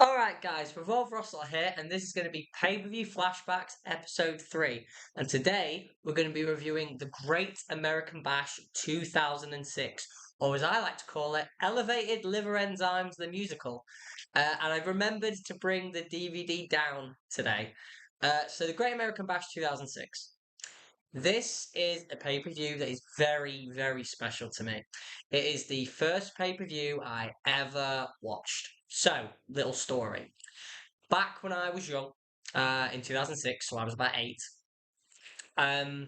Alright guys, Revolve Russell here, and this is going to be Pay-Per-View Flashbacks Episode 3. And today, we're going to be reviewing the Great American Bash 2006, or as I like to call it, Elevated Liver Enzymes, the musical. And I've remembered to bring the DVD down today. So the Great American Bash 2006. This is a pay-per-view that is very, very special to me. It is the first pay-per-view I ever watched. So, little story. Back when I was young, in 2006, so I was about 8, um,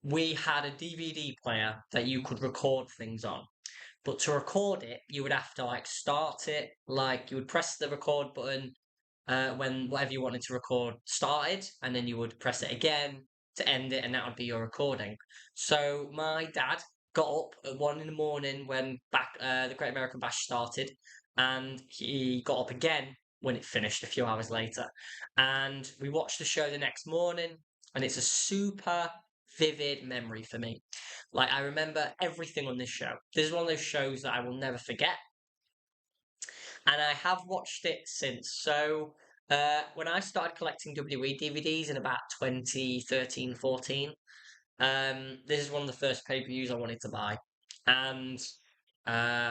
we had a DVD player that you could record things on. But to record it, you would have to start it, you would press the record button when whatever you wanted to record started, and then you would press it again to end it, and that would be your recording. So my dad got up at 1 in the morning when the Great American Bash started, and he got up again when it finished a few hours later, and we watched the show the next morning, and it's a super vivid memory for me. Like, I remember everything on this show. This is one of those shows that I will never forget, and I have watched it since. So, when I started collecting WWE DVDs in about 2013, 14, this is one of the first pay-per-views I wanted to buy. And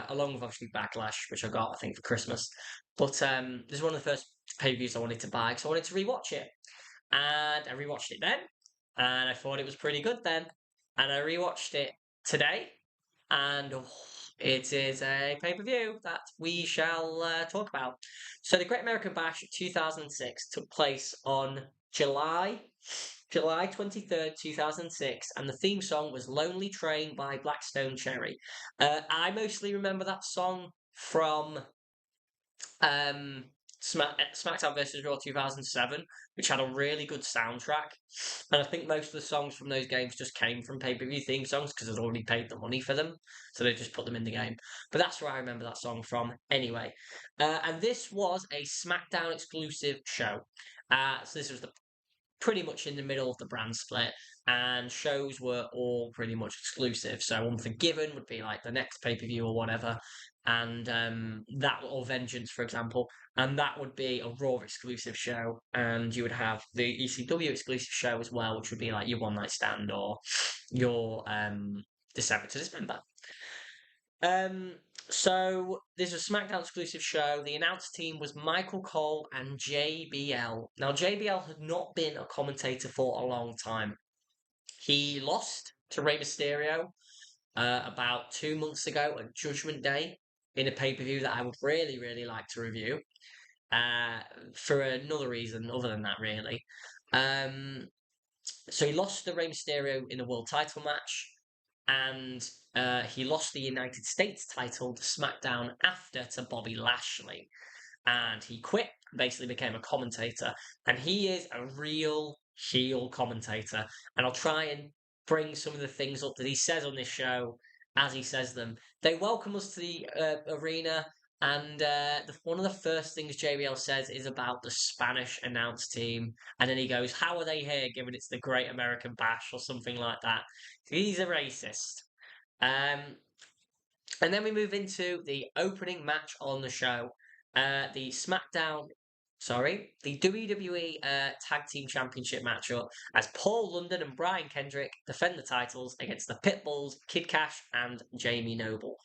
along with obviously Backlash, which I got, I think, for Christmas. But this is one of the first pay-per-views I wanted to buy because I wanted to rewatch it. And I rewatched it then, and I thought it was pretty good then. And I rewatched it today, and it is a pay-per-view that we shall talk about. So the Great American Bash 2006 took place on July 23rd, 2006, and the theme song was Lonely Train by Blackstone Cherry. I mostly remember that song from um, SmackDown vs. Raw 2007, which had a really good soundtrack. And I think most of the songs from those games just came from pay-per-view theme songs because they'd already paid the money for them, so they just put them in the game. But that's where I remember that song from anyway. And this was a SmackDown exclusive show. So this was pretty much in the middle of the brand split, and shows were all pretty much exclusive. So Unforgiven would be like the next pay per view or whatever, and that or Vengeance, for example, and that would be a Raw exclusive show, and you would have the ECW exclusive show as well, which would be like your One Night Stand or your December to Dismember. Um, so this was a SmackDown exclusive show. The announce team was Michael Cole and JBL. Now JBL had not been a commentator for a long time. He lost to Rey Mysterio about 2 months ago at Judgment Day in a pay per view that I would really, really like to review. For another reason other than that, really. Um, so he lost to Rey Mysterio in a world title match, and he lost the United States title to SmackDown after to Bobby Lashley. And he quit, basically became a commentator, and he is a real heel commentator. And I'll try and bring some of the things up that he says on this show as he says them. They welcome us to the arena, and one of the first things JBL says is about the Spanish announce team, and then he goes, "How are they here, given it's the Great American Bash," or something like that. He's a racist. Um, and then we move into the opening match on the show. The WWE Tag Team Championship matchup as Paul London and Brian Kendrick defend the titles against the Pitbulls, Kid Cash, and Jamie Noble.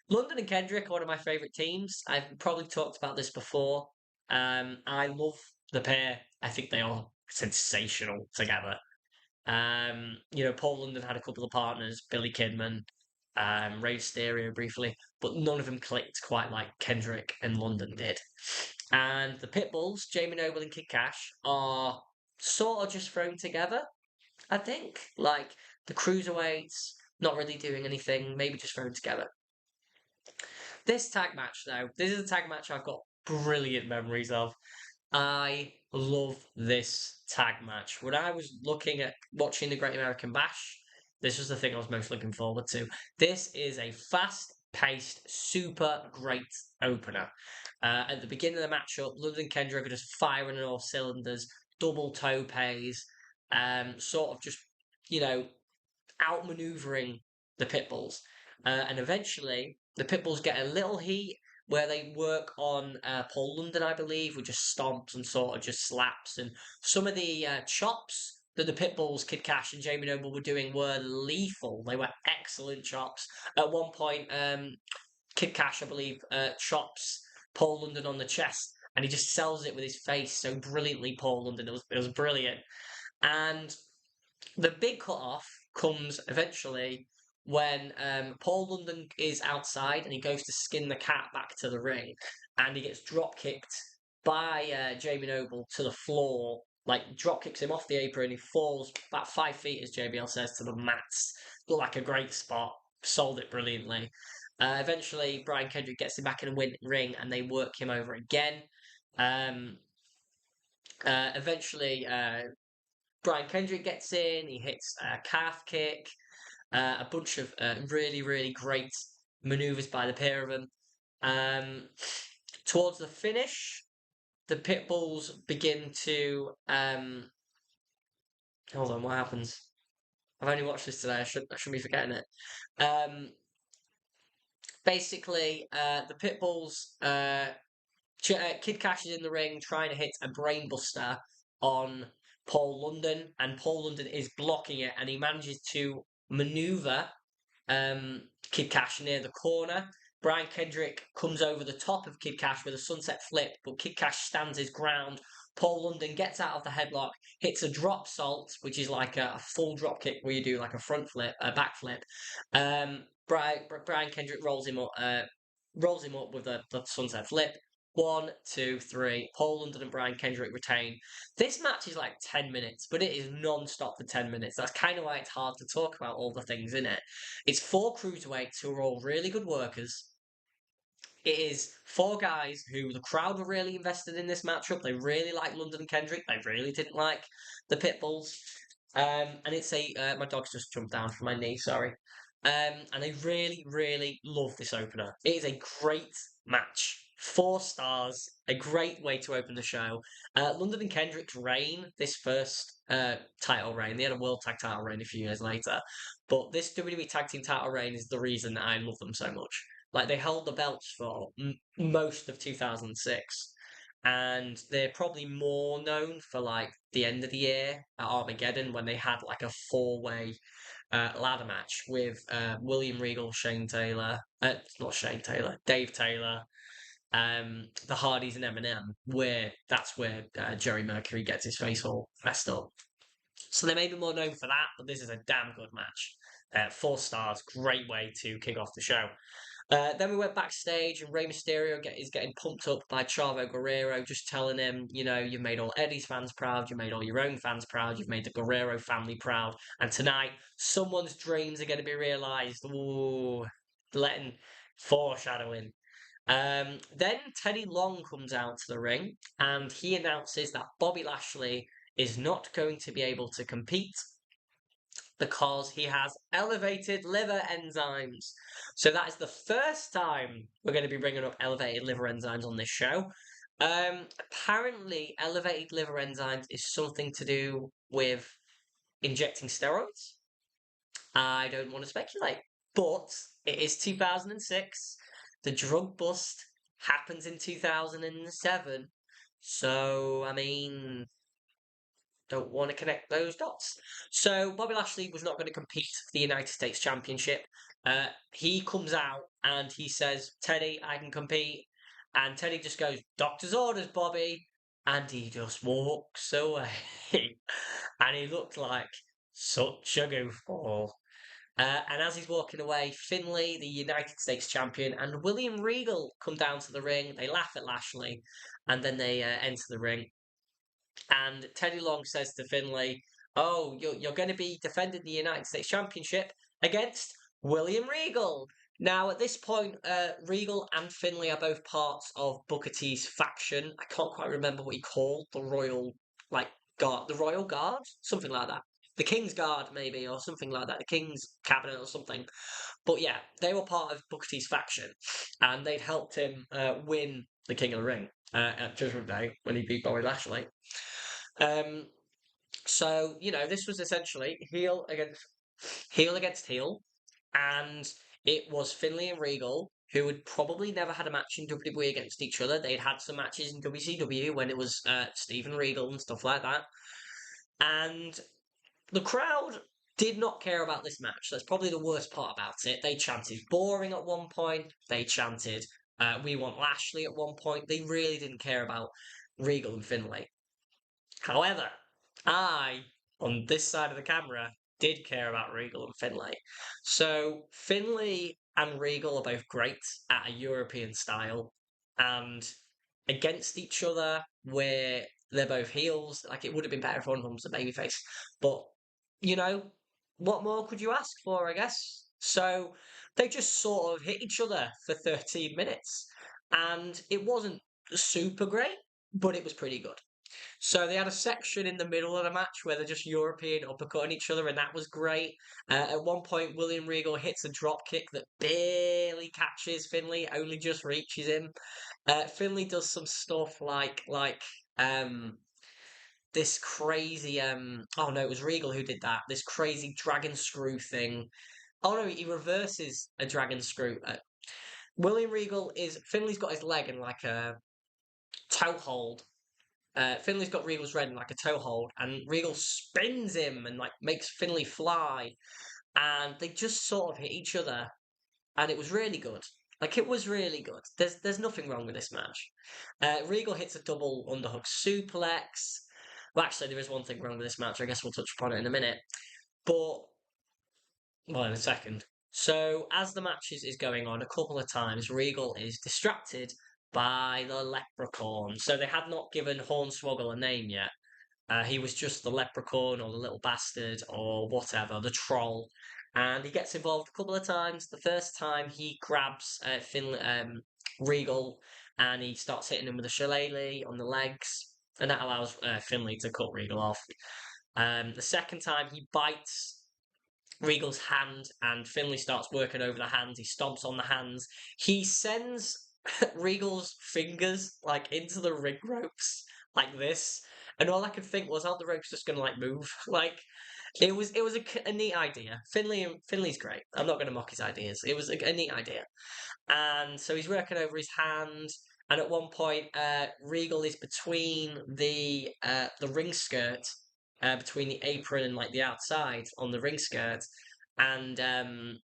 London and Kendrick are one of my favourite teams. I've probably talked about this before. I love the pair. I think they are sensational together. Paul London had a couple of partners, Billy Kidman, Rey Mysterio briefly, but none of them clicked quite like Kendrick and London did. And the Pitbulls, Jamie Noble and Kid Cash, are sort of just thrown together, I think. Like, the Cruiserweights, not really doing anything, maybe just thrown together. This tag match, though, this is a tag match I've got brilliant memories of. I love this tag match. When I was looking at watching the Great American Bash, this was the thing I was most looking forward to. This is a fast-paced, super great opener. At the beginning of the matchup, London Kendrick are just firing on all cylinders, double topes, sort of just, outmaneuvering the Pitbulls. And eventually, the Pitbulls get a little heat, where they work on Paul London, I believe, with just stomps and sort of just slaps. And some of the chops that the Pitbulls, Kid Cash and Jamie Noble were doing were lethal. They were excellent chops. At one point, Kid Cash, I believe, chops Paul London on the chest, and he just sells it with his face so brilliantly. Paul London, it was brilliant. And the big cut off comes eventually when Paul London is outside and he goes to skin the cat back to the ring, and he gets drop kicked by Jamie Noble to the floor. Like, drop kicks him off the apron. He falls about 5 feet, as JBL says, to the mats. Looked like a great spot. Sold it brilliantly. Eventually, Brian Kendrick gets him back in the ring, and they work him over again. Um, eventually, Brian Kendrick gets in. He hits a calf kick. A bunch of really, really great maneuvers by the pair of them. Towards the finish, the Pitbulls begin to. Hold on, what happens? I've only watched this today. I shouldn't be forgetting it. Basically, the Pitbulls. Kid Cash is in the ring trying to hit a brainbuster on Paul London, and Paul London is blocking it, and he manages to maneuver Kid Cash near the corner. Brian Kendrick comes over the top of Kid Cash with a sunset flip, but Kid Cash stands his ground. Paul London gets out of the headlock, hits a drop salt, which is like a full drop kick where you do like a front flip, a back flip. Brian Kendrick rolls him up with the sunset flip. 1, 2, 3. Paul London and Brian Kendrick retain. This match is like 10 minutes, but it is non-stop for 10 minutes. That's kind of why it's hard to talk about all the things in it. It's 4 cruiserweights who are all really good workers. It is 4 guys who the crowd were really invested in this matchup. They really liked London and Kendrick. They really didn't like the Pitbulls. And it's my dog's just jumped down from my knee, sorry. And I really, really love this opener. It is a great match. 4 stars, a great way to open the show. London and Kendrick's reign, this first title reign, they had a World Tag Title reign a few years later, but this WWE Tag Team Title reign is the reason that I love them so much. Like, they held the belts for most of 2006. And they're probably more known for like the end of the year at Armageddon when they had like a 4-way ladder match with William Regal, Shane Taylor, not Shane Taylor, Dave Taylor, the Hardys and Eminem, where that's where Jerry Mercury gets his face all messed up. So they may be more known for that, but this is a damn good match. 4 stars, great way to kick off the show. Then we went backstage, and Rey Mysterio is getting pumped up by Chavo Guerrero, just telling him, you've made all Eddie's fans proud, you've made all your own fans proud, you've made the Guerrero family proud, and tonight, someone's dreams are going to be realised. Ooh, letting foreshadowing. Then Teddy Long comes out to the ring, and he announces that Bobby Lashley is not going to be able to compete because he has elevated liver enzymes. So that is the first time we're going to be bringing up elevated liver enzymes on this show. Apparently, elevated liver enzymes is something to do with injecting steroids. I don't want to speculate, but it is 2006. The drug bust happens in 2007. So, I mean, don't want to connect those dots. So Bobby Lashley was not going to compete for the United States Championship. He comes out and he says, Teddy, I can compete. And Teddy just goes, doctor's orders, Bobby. And he just walks away. And he looked like such a goofball. And as he's walking away, Finlay, the United States champion, and William Regal come down to the ring. They laugh at Lashley, and then they enter the ring. And Teddy Long says to Finlay, "Oh, you're going to be defending the United States Championship against William Regal." Now, at this point, Regal and Finlay are both parts of Booker T's faction. I can't quite remember what he called the Royal Guard, the Royal Guard, something like that. The King's Guard, maybe, or something like that. The King's Cabinet or something. But yeah, they were part of Booker T's faction, and they'd helped him win the King of the Ring at Judgment Day when he beat Bobby Lashley. So, this was essentially heel against heel, and it was Finlay and Regal who had probably never had a match in WWE against each other. They'd had some matches in WCW when it was Steven Regal and stuff like that. And the crowd did not care about this match. That's probably the worst part about it. They chanted boring at one point. They chanted we want Lashley at one point. They really didn't care about Regal and Finlay. However, I, on this side of the camera, did care about Regal and Finlay. So Finlay and Regal are both great at a European style and against each other where they're both heels. Like it would have been better if one of them was a babyface. But, you know, what more could you ask for, I guess? So they just sort of hit each other for 13 minutes. And it wasn't super great, but it was pretty good. So they had a section in the middle of the match where they're just European uppercutting each other, and that was great. At one point, William Regal hits a drop kick that barely catches Finlay, only just reaches him. Finlay does some stuff like this crazy oh no, it was Regal who did that. This crazy dragon screw thing. Oh no, he reverses a dragon screw. William Regal is Finlay's got his leg in like a toe hold. Finlay's got Regal's red in like a toe hold, and Regal spins him and like makes Finlay fly, and they just sort of hit each other, and it was really good. Like it was really good. There's nothing wrong with this match. Regal hits a double underhook suplex. Well, actually, there is one thing wrong with this match. I guess we'll touch upon it in a minute, but well, in a second. So as the match is going on, a couple of times Regal is distracted by the leprechaun. So they had not given Hornswoggle a name yet. He was just the leprechaun or the little bastard or whatever, the troll. And he gets involved a couple of times. The first time he grabs Regal and he starts hitting him with a shillelagh on the legs. And that allows Finlay to cut Regal off. The second time he bites Regal's hand and Finlay starts working over the hands. He stomps on the hands. He sends Regal's fingers like into the ring ropes like this. And all I could think was, aren't the ropes just going to like move? Like it was a neat idea. Finlay's great. I'm not going to mock his ideas. It was a neat idea. And so he's working over his hand. And at one point, Regal is between the ring skirt, between the apron and like the outside on the ring skirt, and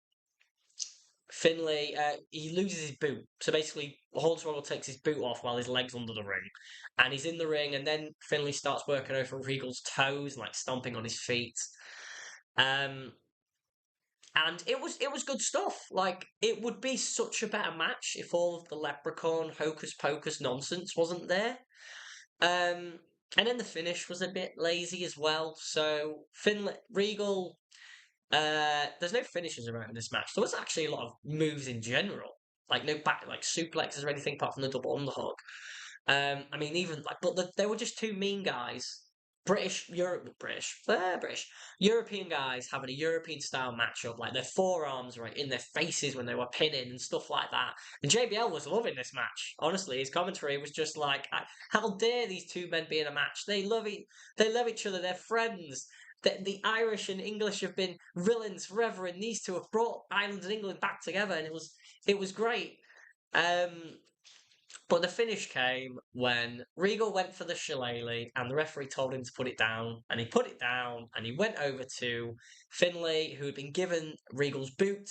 Finlay he loses his boot. So basically, Hornswoggle takes his boot off while his leg's under the ring, and he's in the ring, and then Finlay starts working over Regal's toes, like stomping on his feet. Um, and it was good stuff. Like it would be such a better match if all of the leprechaun hocus pocus nonsense wasn't there. Um, and then the finish was a bit lazy as well. So Finlay Regal, there's no finishes around in this match. There was actually a lot of moves in general, like no back like suplexes or anything apart from the double underhook. I mean, even like, but they were just two mean guys. British, European guys having a European style matchup, like their forearms right in their faces when they were pinning and stuff like that. And JBL was loving this match. Honestly, his commentary was just like, "How dare these two men be in a match? They love each other. They're friends. The Irish and English have been villains forever, and these two have brought Ireland and England back together, and it was great." Um, but the finish came when Regal went for the shillelagh and the referee told him to put it down. And he put it down and he went over to Finlay, who had been given Regal's boot.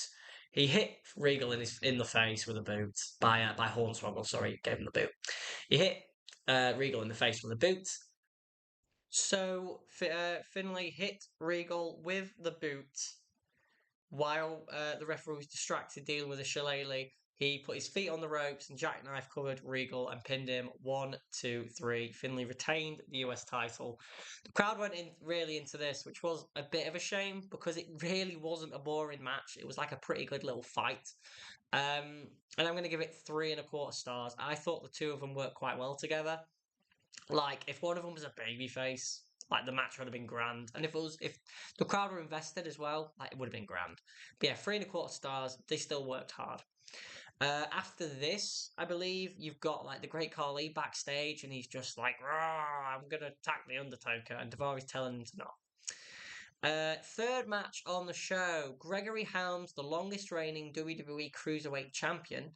He hit Regal in the face with a boot by Hornswoggle. Sorry, gave him the boot. He hit Regal in the face with a boot. So Finlay hit Regal with the boot while the referee was distracted dealing with a shillelagh. He put his feet on the ropes and jackknife covered Regal and pinned him. 1, 2, 3. Finlay retained the US title. The crowd went in really into this, which was a bit of a shame because it really wasn't a boring match. It was like a pretty good little fight. And I'm going to give it 3.25 stars. I thought the two of them worked quite well together. Like, if one of them was a babyface, like the match would have been grand. And if the crowd were invested as well, like it would have been grand. But yeah, 3.25 stars. They still worked hard. After this, I believe you've got like the Great Khali backstage, and he's just like, "Rah, I'm gonna attack the Undertaker," and Daivari telling him to not. Third match on the show, Gregory Helms, the longest reigning WWE Cruiserweight Champion,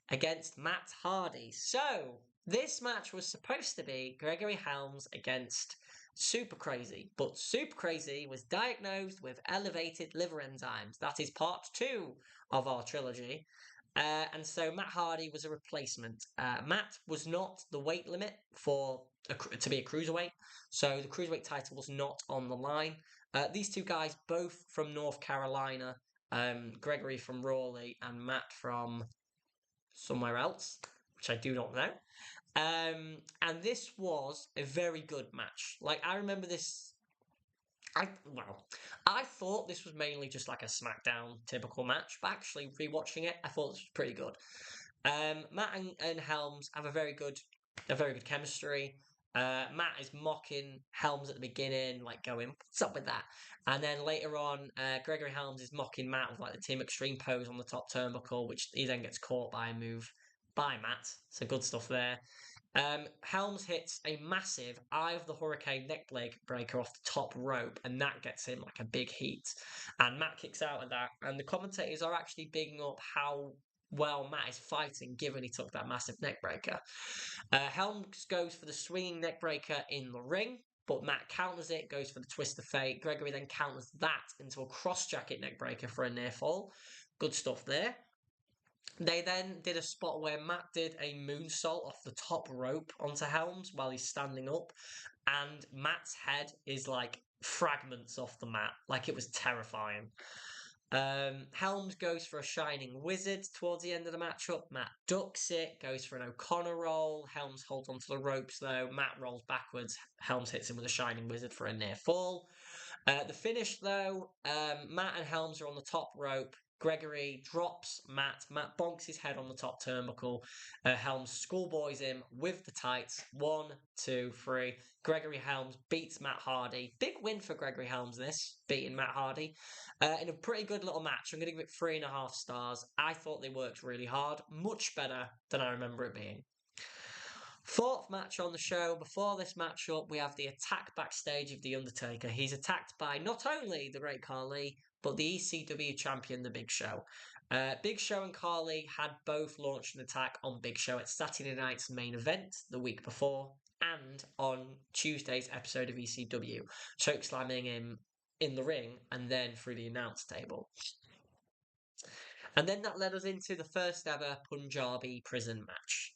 against Matt Hardy. So, this match was supposed to be Gregory Helms against Super Crazy, but Super Crazy was diagnosed with elevated liver enzymes. That is part two of our trilogy. And so Matt Hardy was a replacement. Matt was not the weight limit to be a cruiserweight, so the cruiserweight title was not on the line. These two guys, both from North Carolina, Gregory from Raleigh and Matt from somewhere else, which I do not know. And this was a very good match. Like, I remember this. I thought this was mainly just like a SmackDown typical match, but actually rewatching it, I thought this was pretty good. Matt and Helms have a very good chemistry. Matt is mocking Helms at the beginning, like going, "What's up with that?" And then later on, Gregory Helms is mocking Matt with like the Team Extreme pose on the top turnbuckle, which he then gets caught by a move by Matt. So good stuff there. Helms hits a massive Eye of the Hurricane neck breaker off the top rope, and that gets him like a big heat. And Matt kicks out of that, and the commentators are actually bigging up how well Matt is fighting, given he took that massive neck breaker. Helms goes for the swinging neck breaker in the ring, but Matt counters it, goes for the twist of fate. Gregory then counters that into a cross jacket neck breaker for a near fall. Good stuff there. They then did a spot where Matt did a moonsault off the top rope onto Helms while he's standing up, and Matt's head is like fragments off the mat. Like, it was terrifying. Helms goes for a Shining Wizard towards the end of the matchup. Matt ducks it, goes for an O'Connor roll. Helms holds onto the ropes though. Matt rolls backwards. Helms hits him with a Shining Wizard for a near fall. The finish though, Matt and Helms are on the top rope. Gregory drops Matt. Matt bonks his head on the top turnbuckle. Helms schoolboys him with the tights. 1, 2, 3. Gregory Helms beats Matt Hardy. Big win for Gregory Helms, this, beating Matt Hardy. In a pretty good little match. I'm going to give it 3.5 stars. I thought they worked really hard. Much better than I remember it being. Fourth match on the show. Before this matchup, we have the attack backstage of The Undertaker. He's attacked by not only the Great Khali, but the ECW champion, The Big Show. Big Show and Khali had both launched an attack on Big Show at Saturday night's main event the week before, and on Tuesday's episode of ECW, chokeslamming him in the ring and then through the announce table. And then that led us into the first ever Punjabi prison match.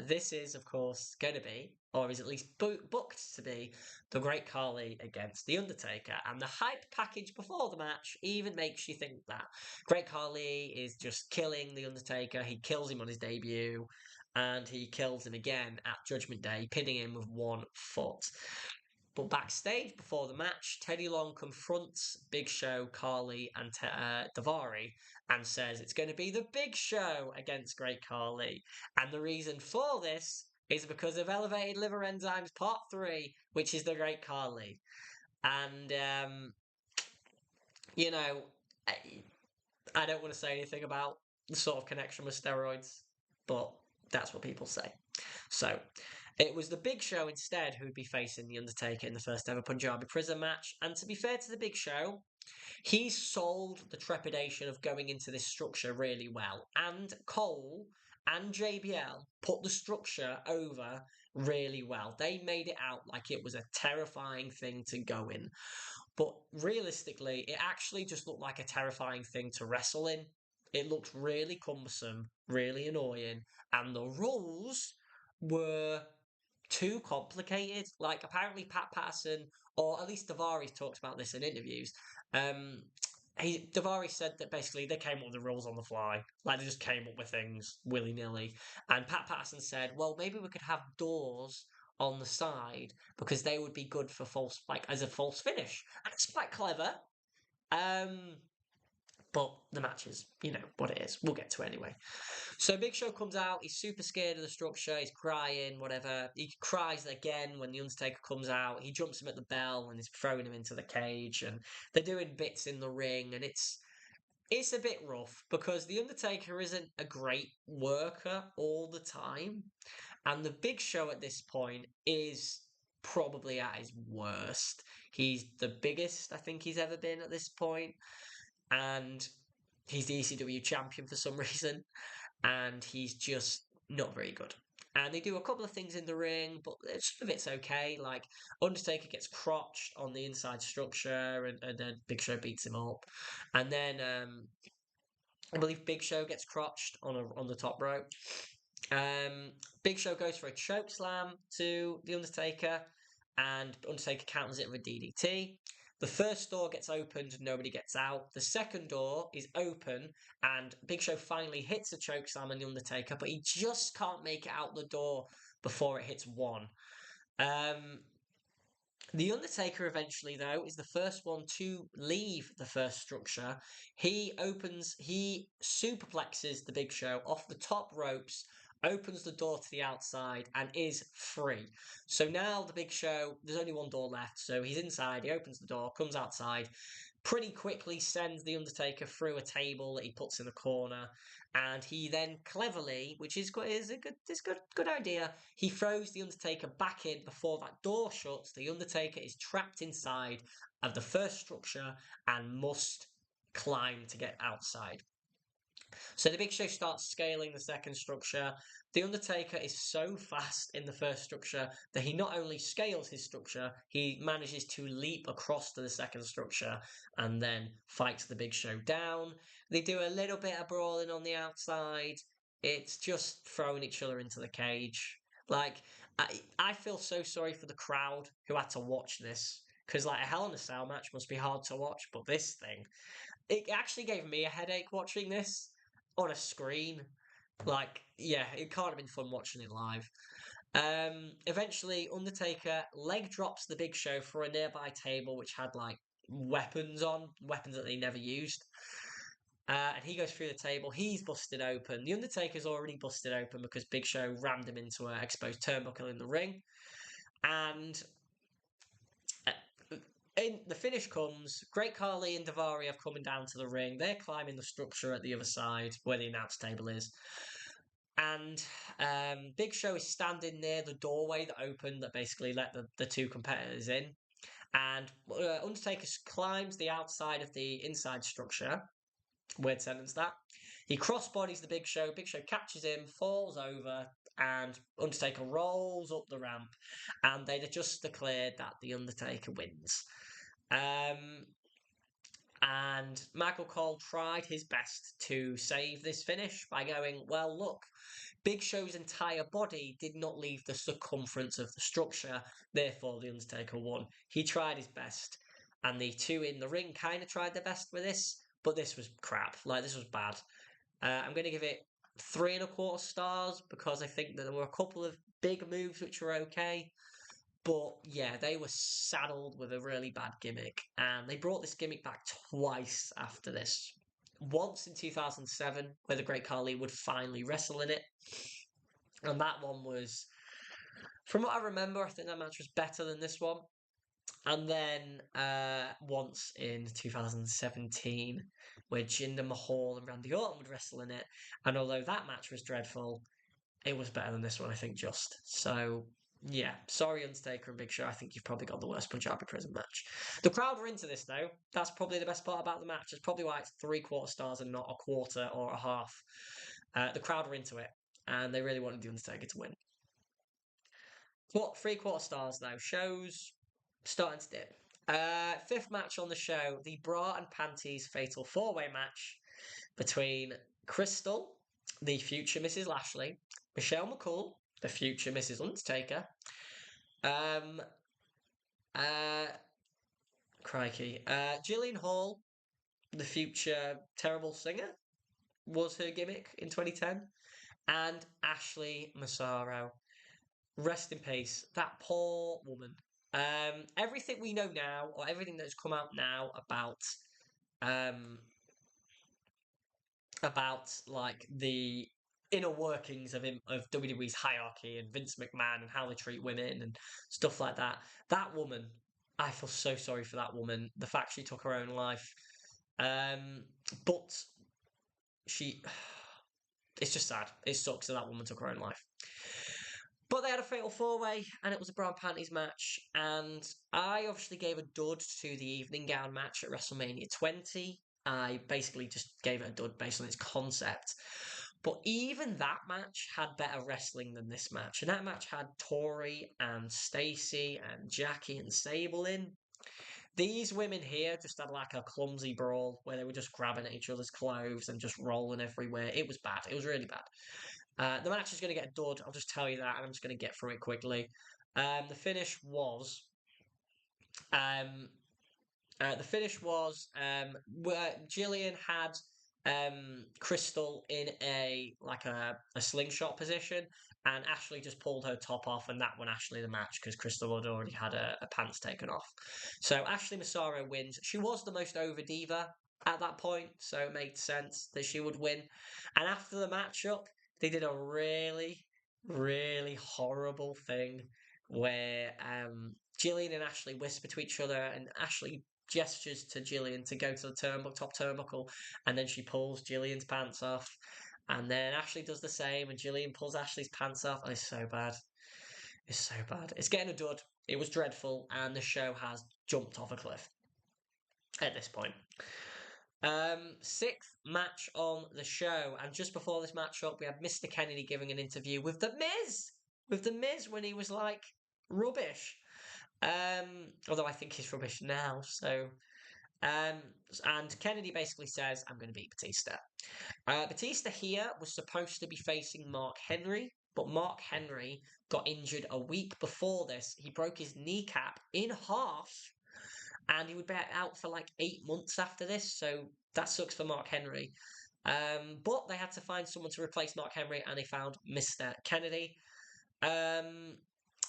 This is, of course, going to be, or is at least booked to be, the Great Khali against The Undertaker. And the hype package before the match even makes you think that. Great Khali is just killing The Undertaker. He kills him on his debut, and he kills him again at Judgment Day, pinning him with 1 foot. But backstage before the match, Teddy Long confronts Big Show, Khali, and Daivari and says it's going to be the Big Show against Great Khali. And the reason for this is because of Elevated Liver Enzymes Part 3, which is the Great Khali. And, you know, I don't want to say anything about the sort of connection with steroids, but that's what people say. So, it was the Big Show instead who would be facing The Undertaker in the first ever Punjabi prison match. And to be fair to the Big Show, he sold the trepidation of going into this structure really well. And Cole and JBL put the structure over really well. They made it out like it was a terrifying thing to go in. But realistically, it actually just looked like a terrifying thing to wrestle in. It looked really cumbersome, really annoying, and the rules were too complicated. Like, apparently Pat Patterson, or at least Daivari talked about this in interviews. Daivari said that basically they came up with the rules on the fly. Like, they just came up with things willy-nilly. And Pat Patterson said, well, maybe we could have doors on the side because they would be good for false, like, as a false finish. And it's quite clever. But the match is, what it is. We'll get to it anyway. So Big Show comes out. He's super scared of the structure. He's crying, whatever. He cries again when The Undertaker comes out. He jumps him at the bell and is throwing him into the cage. And they're doing bits in the ring. And it's a bit rough because The Undertaker isn't a great worker all the time. And the Big Show at this point is probably at his worst. He's the biggest I think he's ever been at this point, and he's the ECW champion for some reason, and he's just not very good. And they do a couple of things in the ring, but some of it's okay. Like Undertaker gets crotched on the inside structure, and then Big Show beats him up, and then I believe Big Show gets crotched on the top rope. Big Show goes for a choke slam to the Undertaker, and Undertaker counters it with a DDT. The first door gets opened, nobody gets out. The second door is open, and Big Show finally hits a choke slam on the Undertaker, but he just can't make it out the door before it hits one. The Undertaker eventually, though, is the first one to leave the first structure. He superplexes the Big Show off the top ropes, opens the door to the outside, and is free. So now the Big Show, there's only one door left, so he's inside, he opens the door, comes outside, pretty quickly sends the Undertaker through a table that he puts in the corner, and he then cleverly, which is a good idea, he throws the Undertaker back in before that door shuts. The Undertaker is trapped inside of the first structure and must climb to get outside. So the Big Show starts scaling the second structure. The Undertaker is so fast in the first structure that he not only scales his structure, he manages to leap across to the second structure and then fights the Big Show down. They do a little bit of brawling on the outside. It's just throwing each other into the cage. Like, I feel so sorry for the crowd who had to watch this. Because, like, a Hell in a Cell match must be hard to watch, but this thing, it actually gave me a headache watching this on a screen. Like, yeah, it can't have been fun watching it live. Eventually, Undertaker leg drops the Big Show for a nearby table which had like weapons that they never used. And he goes through the table. He's busted open. The Undertaker's already busted open because Big Show rammed him into an exposed turnbuckle in the ring. And in the finish comes, Great Khali and Daivari have coming down to the ring. They're climbing the structure at the other side where the announce table is. And Big Show is standing near the doorway that opened that basically let the two competitors in. And Undertaker climbs the outside of the inside structure. Weird sentence that. He crossbodies the Big Show. Big Show catches him, falls over, and Undertaker rolls up the ramp. And they just declared that the Undertaker wins. And Michael Cole tried his best to save this finish by going, well, look, Big Show's entire body did not leave the circumference of the structure, therefore the Undertaker won. He tried his best, and the two in the ring kind of tried their best with this, but this was crap. Like, this was bad. I'm going to give it 3.25 stars because I think that there were a couple of big moves which were okay. But yeah, they were saddled with a really bad gimmick, and they brought this gimmick back twice after this. Once in 2007, where the Great Khali would finally wrestle in it, and that one was, from what I remember, I think that match was better than this one. And then once in 2017, where Jinder Mahal and Randy Orton would wrestle in it, and although that match was dreadful, it was better than this one, I think, just. So, yeah, sorry, Undertaker and Big Show. I think you've probably got the worst Punjabi Prison match. The crowd were into this, though. That's probably the best part about the match. It's probably why it's 3/4 stars and not a quarter or a half. The crowd were into it, and they really wanted the Undertaker to win. What 3/4 stars, though? Shows starting to dip. Fifth match on the show, the Bra and Panties Fatal 4-Way match between Crystal, the future Mrs. Lashley, Michelle McCool, the future Mrs. Undertaker, Jillian Hall, the future terrible singer, was her gimmick in 2010, and Ashley Massaro. Rest in peace. That poor woman. Everything we know now, or everything that's come out now about like the inner workings of WWE's hierarchy and Vince McMahon and how they treat women and stuff like that. That woman, I feel so sorry for that woman. The fact she took her own life, but it's just sad. It sucks that woman took her own life. But they had a fatal four-way, and it was a brown panties match. And I obviously gave a dud to the evening gown match at WrestleMania 20. I basically just gave it a dud based on its concept. But even that match had better wrestling than this match. And that match had Tori and Stacy and Jackie and Sable in. These women here just had like a clumsy brawl where they were just grabbing at each other's clothes and just rolling everywhere. It was bad. It was really bad. The match is going to get a dud. I'll just tell you that, and I'm just going to get through it quickly. The finish was um, the finish was where Jillian had Crystal in a slingshot position, and Ashley just pulled her top off, and that won Ashley the match because Crystal had already had a pants taken off. So Ashley Massaro wins. She was the most over diva at that point, so it made sense that she would win. And after the matchup, they did a really, really horrible thing where Jillian and Ashley whisper to each other, and Ashley gestures to Jillian to go to the top turnbuckle, and then she pulls Jillian's pants off, and then Ashley does the same, and Jillian pulls Ashley's pants off, and it's so bad. It's so bad. It's getting a dud. It was dreadful, and the show has jumped off a cliff at this point. Sixth match on the show, and just before this matchup, we had Mr. Kennedy giving an interview with The Miz! With The Miz when he was like rubbish. Although I think he's rubbish now, so and Kennedy basically says, I'm going to beat Batista. Batista here was supposed to be facing Mark Henry, but Mark Henry got injured a week before this. He broke his kneecap in half, and he would be out for like 8 months after this, so that sucks for Mark Henry. But they had to find someone to replace Mark Henry, and they found Mr. Kennedy.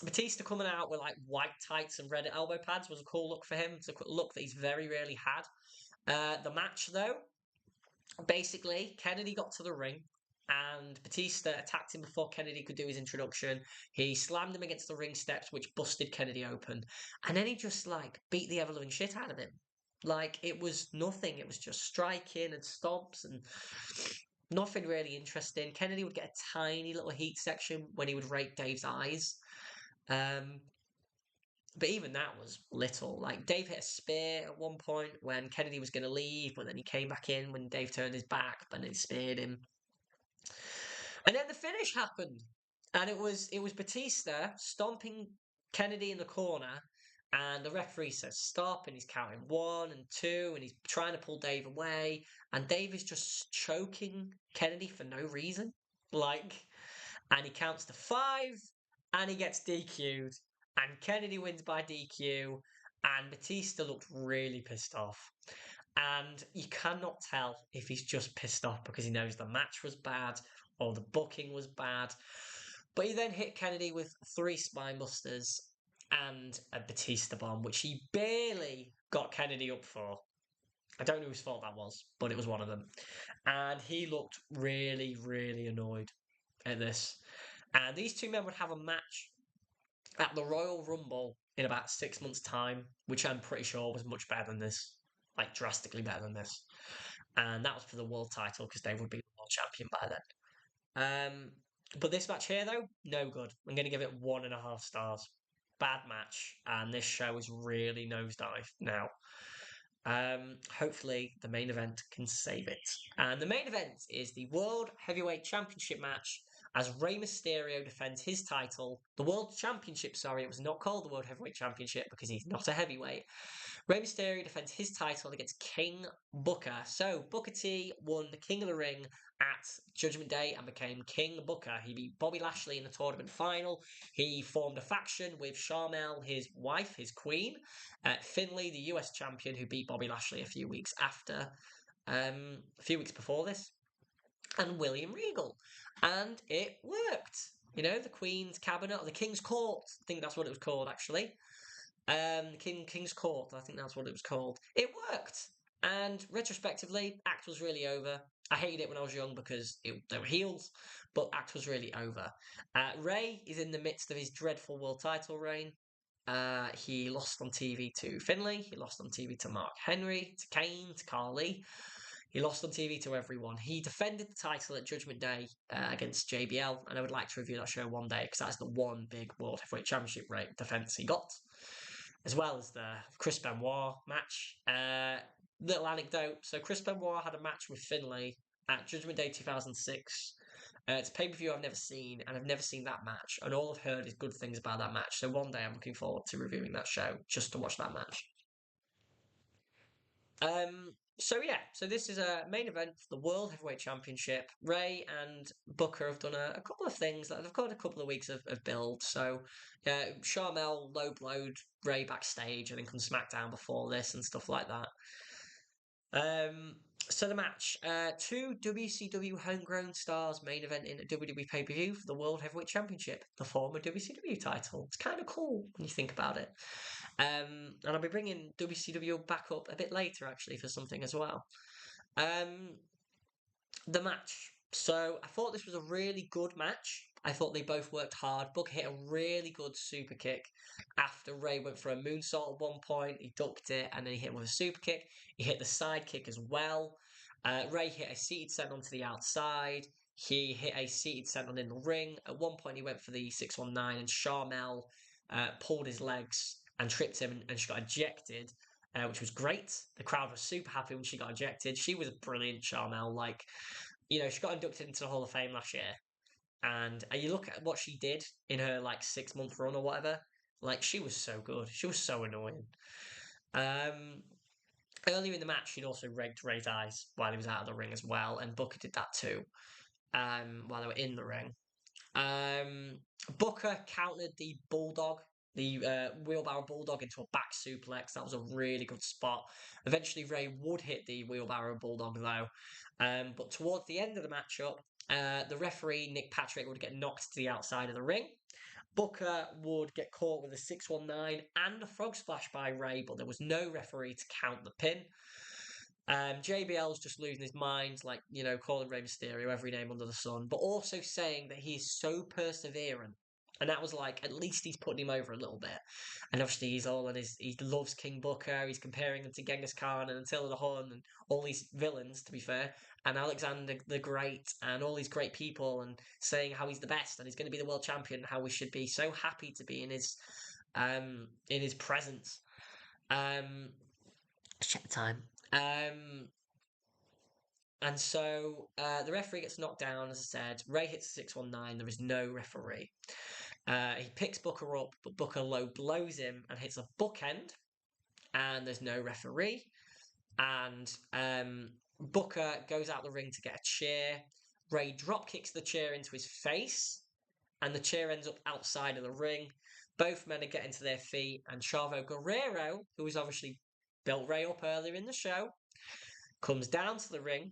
Batista coming out with like white tights and red elbow pads was a cool look for him. It's a look that he's very rarely had. The match, though, basically, Kennedy got to the ring and Batista attacked him before Kennedy could do his introduction. He slammed him against the ring steps, which busted Kennedy open. And then he just, like, beat the ever-living shit out of him. Like, it was nothing. It was just striking and stomps and nothing really interesting. Kennedy would get a tiny little heat section when he would rake Dave's eyes. But even that was little. Like, Dave hit a spear at one point when Kennedy was going to leave, but then he came back in when Dave turned his back, but then he speared him. And then the finish happened. And it was Batista stomping Kennedy in the corner, and the referee says stop, and he's counting 1 and 2, and he's trying to pull Dave away, and Dave is just choking Kennedy for no reason. And he counts to 5, and he gets DQ'd. And Kennedy wins by DQ, and Batista looked really pissed off. And you cannot tell if he's just pissed off because he knows the match was bad or the booking was bad. But he then hit Kennedy with 3 spinebusters and a Batista bomb, which he barely got Kennedy up for. I don't know whose fault that was, but it was one of them. And he looked really, really annoyed at this. And these two men would have a match at the Royal Rumble in about 6 months' time, which I'm pretty sure was much better than this, like drastically better than this. And that was for the world title because they would be the world champion by then. But this match here, though, no good. I'm going to give it 1.5 stars. Bad match, and this show is really nosedive now. Hopefully, the main event can save it. And the main event is the World Heavyweight Championship match as Rey Mysterio defends his title. The World Championship, sorry, it was not called the World Heavyweight Championship because he's not a heavyweight. Rey Mysterio defends his title against King Booker. So, Booker T won the King of the Ring at Judgment Day and became King Booker. He beat Bobby Lashley in the tournament final. He formed a faction with Sharmell, his wife, his queen, Finlay, the US champion, who beat Bobby Lashley a few weeks before this, and William Regal. And it worked. You know, the Queen's Cabinet, or the King's Court, I think that's what it was called, actually. King's Court, I think that's what it was called. It worked. And retrospectively, Act was really over. I hated it when I was young because they were heels, but Act was really over. Ray is in the midst of his dreadful world title reign. He lost on TV to Finlay. He lost on TV to Mark Henry, to Kane, to Carly. He lost on TV to everyone. He defended the title at Judgment Day against JBL, and I would like to review that show one day because that's the one big World Heavyweight Championship defense he got, as well as the Chris Benoit match. Little anecdote: so Chris Benoit had a match with Finlay at Judgment Day 2006. It's a pay-per-view I've never seen, and I've never seen that match, and all I've heard is good things about that match. So one day I'm looking forward to reviewing that show just to watch that match. So this is a main event for the World Heavyweight Championship. Ray and Booker have done a couple of things that they've got a couple of weeks of build. So Sharmell low blowed Ray backstage and then come SmackDown before this and stuff like that. So the match, two WCW homegrown stars main event in a WWE pay-per-view for the World Heavyweight Championship, the former WCW title. It's kind of cool when you think about it. And I'll be bringing WCW back up a bit later, actually, for something as well. The match. So I thought this was a really good match. I thought they both worked hard. Booker hit a really good super kick after Ray went for a moonsault at one point. He ducked it and then he hit with a super kick. He hit the side kick as well. Ray hit a seated senton to the outside. He hit a seated senton in the ring. At one point he went for the 619 and Sharmell pulled his legs and tripped him and she got ejected. Which was great. The crowd was super happy when she got ejected. She was a brilliant Sharmell. Like, she got inducted into the Hall of Fame last year. And you look at what she did in her, 6-month run or whatever. Like, she was so good. She was so annoying. Earlier in the match, she'd also rigged Ray's eyes while he was out of the ring as well. And Booker did that too, while they were in the ring. Booker countered the Bulldog, the wheelbarrow Bulldog, into a back suplex. That was a really good spot. Eventually, Ray would hit the wheelbarrow Bulldog, though. But towards the end of the matchup, the referee, Nick Patrick, would get knocked to the outside of the ring. Booker would get caught with a 619 and a frog splash by Ray, but there was no referee to count the pin. JBL's just losing his mind, calling Rey Mysterio every name under the sun, but also saying that he's so perseverant. And that was at least he's putting him over a little bit. And obviously he loves King Booker, he's comparing him to Genghis Khan and Attila the Hun and all these villains, to be fair, and Alexander the Great and all these great people, and saying how he's the best and he's going to be the world champion, how we should be so happy to be in his presence. Check the time. And so the referee gets knocked down, as I said. Ray hits 619. There is no referee. He picks Booker up, but Booker low blows him and hits a bookend, and there's no referee. And Booker goes out the ring to get a chair. Ray drop kicks the chair into his face, and the chair ends up outside of the ring. Both men are getting to their feet, and Chavo Guerrero, who was obviously built Ray up earlier in the show, comes down to the ring.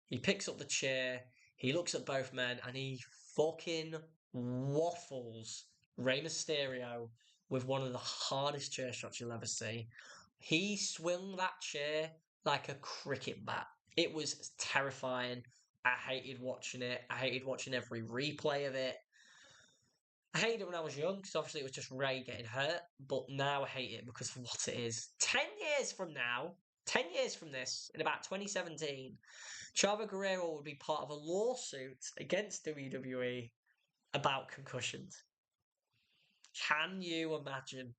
He picks up the chair, he looks at both men, and he fucking waffles Rey Mysterio with one of the hardest chair shots you'll ever see. He swung that chair like a cricket bat. It was terrifying. I hated watching it. I hated watching every replay of it. I hated it when I was young because obviously it was just Ray getting hurt, but now I hate it because of what it is. 10 years from now, 10 years from this, in about 2017, Chavo Guerrero would be part of a lawsuit against WWE about concussions. Can you imagine?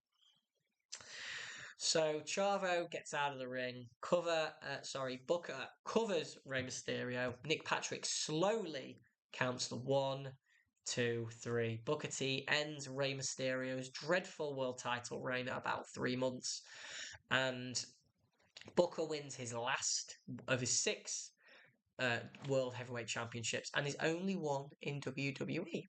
So Chavo gets out of the ring. Booker covers Rey Mysterio. Nick Patrick slowly counts the 1, 2, 3. Booker T ends Rey Mysterio's dreadful world title reign at about 3 months. And Booker wins his last of his 6 World Heavyweight Championships and his only one in WWE.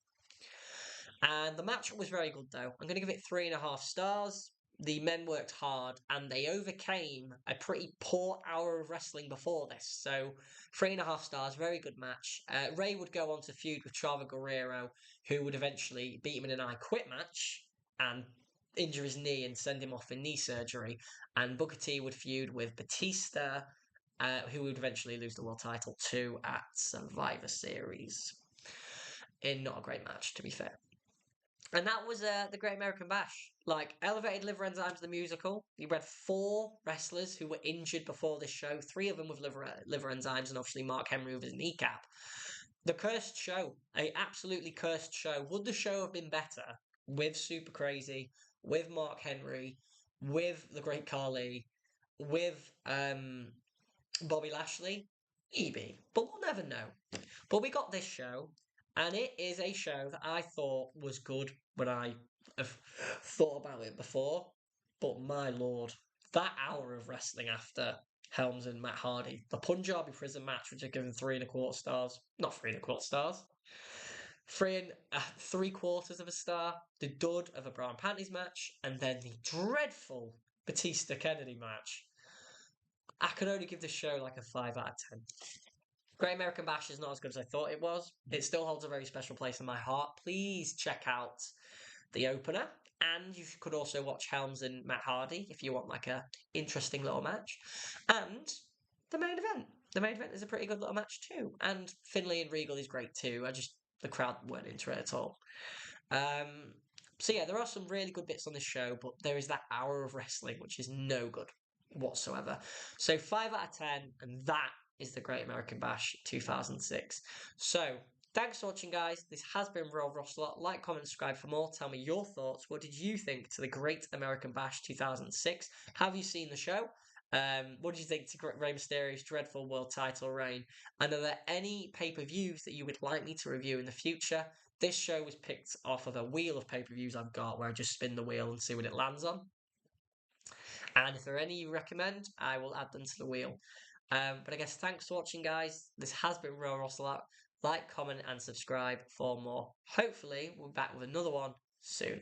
And the matchup was very good, though. I'm going to give it 3.5 stars. The men worked hard and they overcame a pretty poor hour of wrestling before this. So 3.5 stars, very good match. Ray would go on to feud with Chavo Guerrero, who would eventually beat him in an I Quit match and injure his knee and send him off in knee surgery. And Booker T would feud with Batista, who would eventually lose the world title to at Survivor Series. In not a great match, to be fair. And that was the Great American Bash. Like Elevated Liver Enzymes, the musical. You had four wrestlers who were injured before this show. Three of them with liver enzymes, and obviously Mark Henry with his kneecap. The cursed show, a absolutely cursed show. Would the show have been better with Super Crazy, with Mark Henry, with the Great Carly, with Bobby Lashley? Maybe, but we'll never know. But we got this show, and it is a show that I thought was good when I have thought about it before. But my lord, that hour of wrestling after Helms and Matt Hardy, the Punjabi prison match, which are given 3.25 stars, not 3.25 stars, 3.75 of a star, the dud of a bra and panties match, and then the dreadful Batista Kennedy match. I can only give this show like a 5 out of 10. Great American Bash is not as good as I thought it was. It still holds a very special place in my heart. Please check out the opener, and you could also watch Helms and Matt Hardy if you want like a interesting little match. And the main event. The main event is a pretty good little match too. And Finlay and Regal is great too. The crowd weren't into it at all. So yeah, there are some really good bits on this show, but there is that hour of wrestling which is no good whatsoever. So 5 out of 10, and that is the Great American Bash 2006. So thanks for watching, guys. This has been Royal Rustlot. Like, comment, subscribe for more. Tell me your thoughts. What did you think to the Great American Bash 2006? Have you seen the show? What did you think to Rey Mysterio's dreadful world title reign? And are there any pay-per-views that you would like me to review in the future? This show was picked off of a wheel of pay-per-views I've got where I just spin the wheel and see what it lands on. And if there are any you recommend, I will add them to the wheel. But I guess thanks for watching, guys. This has been Royal Rustlot. Like, comment, and subscribe for more. Hopefully, we'll be back with another one soon.